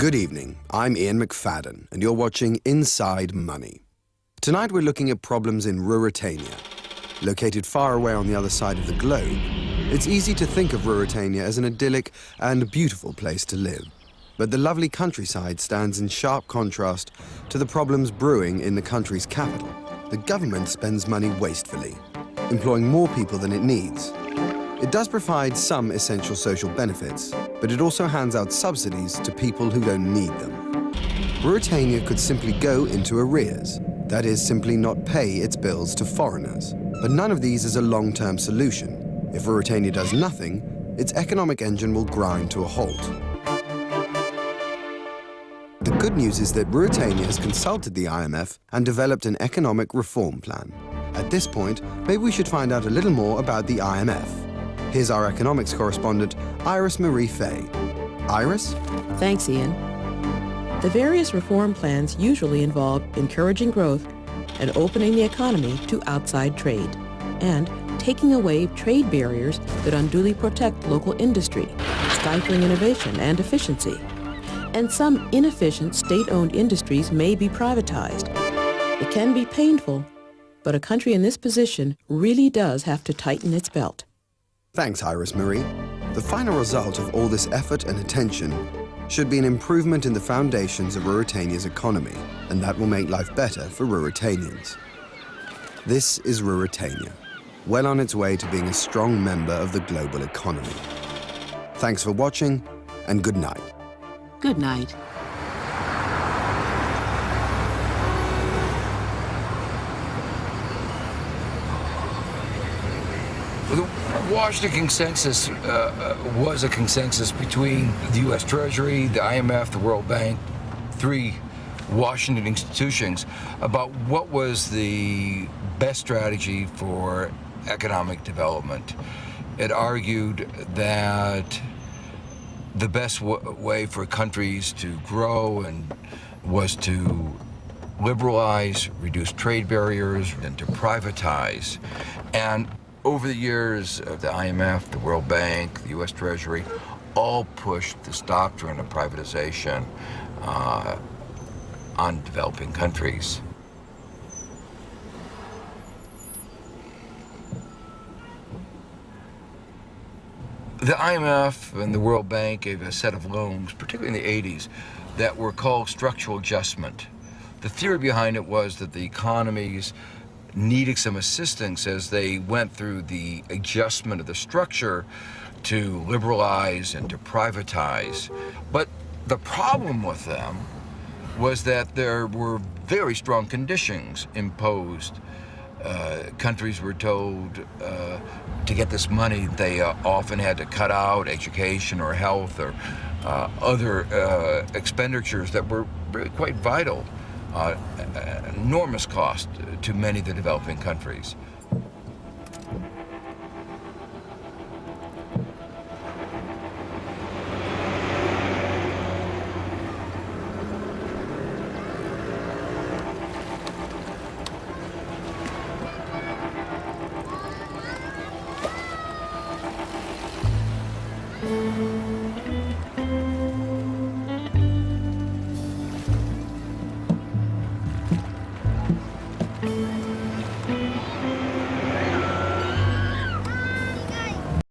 Good evening, I'm Ian McFadden, and you're watching Inside Money. Tonight we're looking at problems in Ruritania. Located far away on the other side of the globe, it's easy to think of Ruritania as an idyllic and beautiful place to live. But the lovely countryside stands in sharp contrast to the problems brewing in the country's capital. The government spends money wastefully, employing more people than it needs. It does provide some essential social benefits, but it also hands out subsidies to people who don't need them. Ruritania could simply go into arrears, that is, simply not pay its bills to foreigners. But none of these is a long-term solution. If Ruritania does nothing, its economic engine will grind to a halt. The good news is that Ruritania has consulted the IMF and developed an economic reform plan. At this point, maybe we should find out a little more about the IMF. Here's our economics correspondent, Iris Marie Fay. Iris? Thanks, Ian. The various reform plans usually involve encouraging growth and opening the economy to outside trade, and taking away trade barriers that unduly protect local industry, stifling innovation and efficiency. And some inefficient state-owned industries may be privatized. It can be painful, but a country in this position really does have to tighten its belt. Thanks, Iris Marie. The final result of all this effort and attention should be an improvement in the foundations of Ruritania's economy, and that will make life better for Ruritanians. This is Ruritania, well on its way to being a strong member of the global economy. Thanks for watching, and good night. Good night. The Washington consensus was a consensus between the U.S. Treasury, the IMF, the World Bank, three Washington institutions, about what was the best strategy for economic development. It argued that the best way for countries to grow was to liberalize, reduce trade barriers, and to privatize. And over the years, the IMF, the World Bank, the U.S. Treasury, all pushed this doctrine of privatization on developing countries. The IMF and the World Bank gave a set of loans, particularly in the 80s, that were called structural adjustment. The theory behind it was that the economies needed some assistance as they went through the adjustment of the structure to liberalize and to privatize. But the problem with them was that there were very strong conditions imposed. Countries were told to get this money, they often had to cut out education or health or other expenditures that were really quite vital. Enormous cost to many of the developing countries.